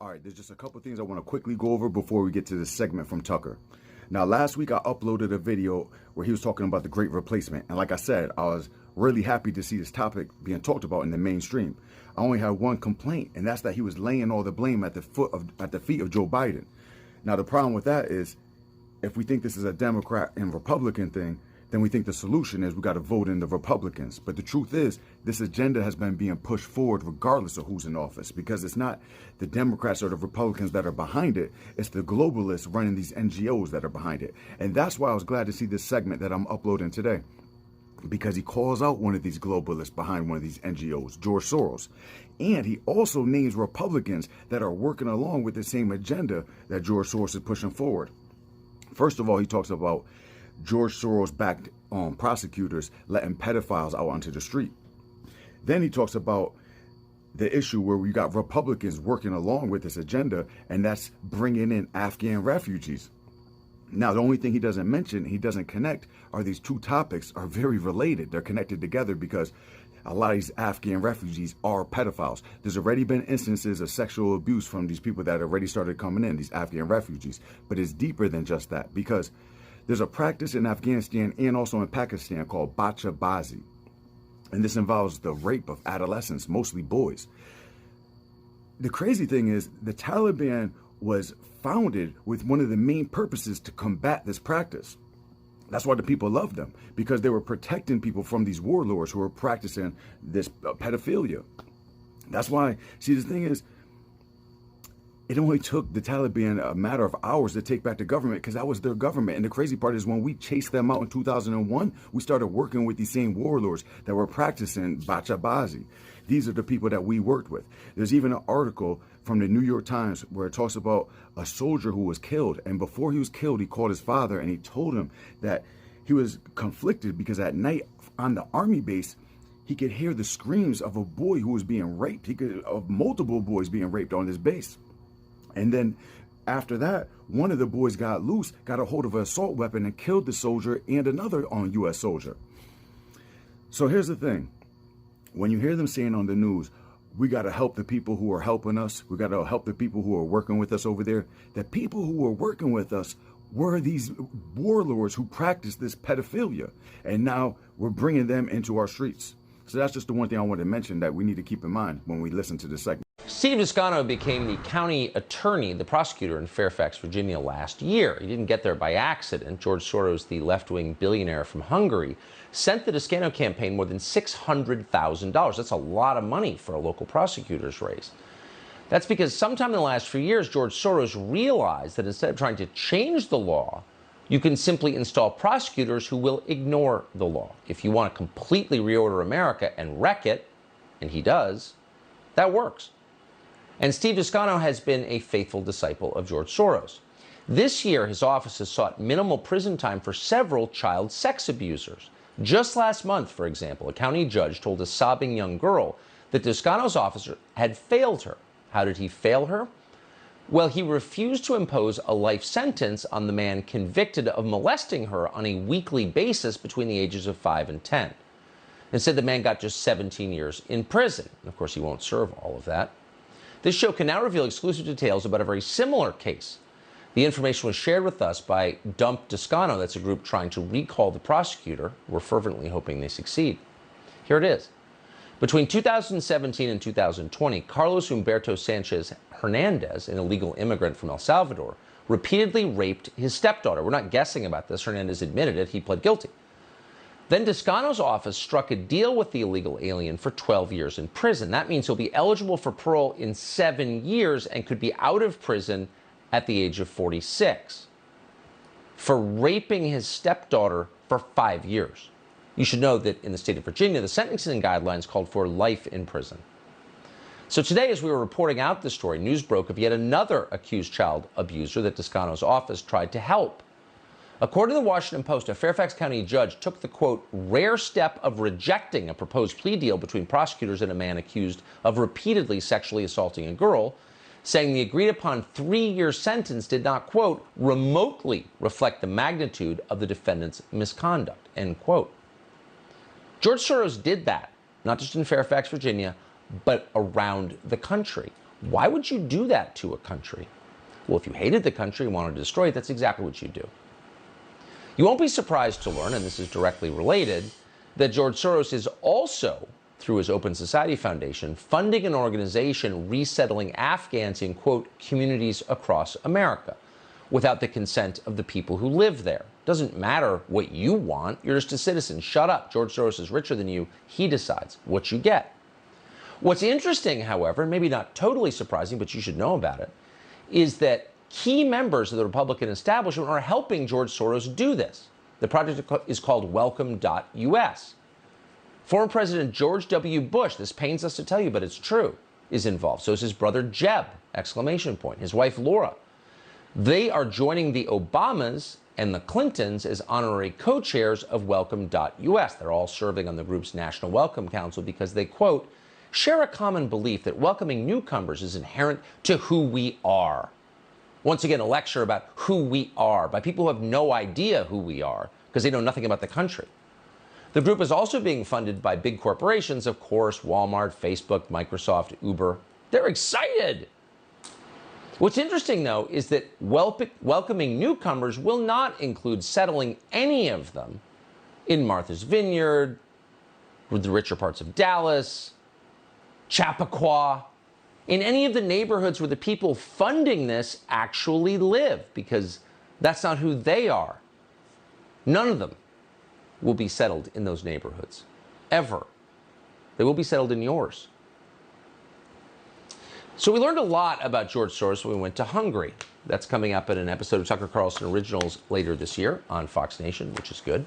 All right, there's just a couple things I want to quickly go over before we get to this segment from Tucker. Now, last week I uploaded a video where he was talking about the Great Replacement. And like I said, I was really happy to see this topic being talked about in the mainstream. I only had one complaint, and that's that he was laying all the blame at the feet of Joe Biden. Now, the problem with that is if we think this is a Democrat and Republican thing, then we think the solution is we got to vote in the Republicans. But the truth is, this agenda has been being pushed forward regardless of who's in office, because it's not the Democrats or the Republicans that are behind it. It's the globalists running these NGOs that are behind it. And that's why I was glad to see this segment that I'm uploading today, because he calls out one of these globalists behind one of these NGOs, George Soros. And he also names Republicans that are working along with the same agenda that George Soros is pushing forward. First of all, he talks about George Soros-backed prosecutors letting pedophiles out onto the street. Then he talks about the issue where we got Republicans working along with this agenda, and that's bringing in Afghan refugees. Now, the only thing he doesn't mention, he doesn't connect, are these two topics are very related. They're connected together because a lot of these Afghan refugees are pedophiles. There's already been instances of sexual abuse from these people that already started coming in, these Afghan refugees. But it's deeper than just that, because there's a practice in Afghanistan and also in Pakistan called bacha-bazi. And this involves the rape of adolescents, mostly boys. The crazy thing is the Taliban was founded with one of the main purposes to combat this practice. That's why the people loved them, because they were protecting people from these warlords who were practicing this pedophilia. That's why, see, the thing is, it only took the Taliban a matter of hours to take back the government, because that was their government. And the crazy part is when we chased them out in 2001, we started working with these same warlords that were practicing bacha-bazi. These are the people that we worked with. There's even an article from the New York Times where it talks about a soldier who was killed. And before he was killed, he called his father and he told him that he was conflicted because at night on the army base, he could hear the screams of a boy who was being raped. Of multiple boys being raped on this base. And then after that, one of the boys got loose, got a hold of an assault weapon and killed the soldier and another U.S. soldier. So here's the thing. When you hear them saying on the news, we got to help the people who are helping us, we got to help the people who are working with us over there, the people who were working with us were these warlords who practiced this pedophilia. And now we're bringing them into our streets. So that's just the one thing I wanted to mention that we need to keep in mind when we listen to this segment. Steve Toscano became the county attorney, the prosecutor in Fairfax, Virginia last year. He didn't get there by accident. George Soros, the left-wing billionaire from Hungary, sent the Toscano campaign more than $600,000. That's a lot of money for a local prosecutor's race. That's because sometime in the last few years, George Soros realized that instead of trying to change the law, you can simply install prosecutors who will ignore the law. If you want to completely reorder America and wreck it, and he does, that works. And Steve Toscano has been a faithful disciple of George Soros. This year, his office has sought minimal prison time for several child sex abusers. Just last month, for example, a county judge told a sobbing young girl that Toscano's officer had failed her. How did he fail her? Well, he refused to impose a life sentence on the man convicted of molesting her on a weekly basis between the ages of 5 and 10. Instead, the man got just 17 years in prison. And of course, he won't serve all of that. This show can now reveal exclusive details about a very similar case. The information was shared with us by Dump Toscano. That's a group trying to recall the prosecutor. We're fervently hoping they succeed. Here it is. Between 2017 and 2020, Carlos Humberto Sanchez Hernandez, an illegal immigrant from El Salvador, repeatedly raped his stepdaughter. We're not guessing about this. Hernandez admitted it. He pled guilty. Then Toscano's office struck a deal with the illegal alien for 12 years in prison. That means he'll be eligible for parole in 7 years and could be out of prison at the age of 46 for raping his stepdaughter for 5 years. You should know that in the state of Virginia, the sentencing guidelines called for life in prison. So today, as we were reporting out this story, news broke of yet another accused child abuser that Toscano's office tried to help. According to the Washington Post, a Fairfax County judge took the, quote, rare step of rejecting a proposed plea deal between prosecutors and a man accused of repeatedly sexually assaulting a girl, saying the agreed-upon 3-year sentence did not, quote, remotely reflect the magnitude of the defendant's misconduct, end quote. George Soros did that, not just in Fairfax, Virginia, but around the country. Why would you do that to a country? Well, if you hated the country and wanted to destroy it, that's exactly what you do. You won't be surprised to learn, and this is directly related, that George Soros is also, through his Open Society Foundation, funding an organization resettling Afghans in, quote, communities across America without the consent of the people who live there. Doesn't matter what you want. You're just a citizen. Shut up. George Soros is richer than you. He decides what you get. What's interesting, however, and maybe not totally surprising, but you should know about it, is that key members of the Republican establishment are helping George Soros do this. The project is called Welcome.us. Former President George W. Bush, this pains us to tell you, but it's true, is involved. So is his brother Jeb, exclamation point, his wife Laura. They are joining the Obamas and the Clintons as honorary co-chairs of Welcome.us. They're all serving on the group's National Welcome Council because they, quote, share a common belief that welcoming newcomers is inherent to who we are. Once again, a lecture about who we are by people who have no idea who we are because they know nothing about the country. The group is also being funded by big corporations, of course, Walmart, Facebook, Microsoft, Uber. They're excited. What's interesting, though, is that welcoming newcomers will not include settling any of them in Martha's Vineyard, with the richer parts of Dallas, Chappaqua, in any of the neighborhoods where the people funding this actually live, because that's not who they are. None of them will be settled in those neighborhoods, ever. They will be settled in yours. So we learned a lot about George Soros when we went to Hungary. That's coming up in an episode of Tucker Carlson Originals later this year on Fox Nation, which is good.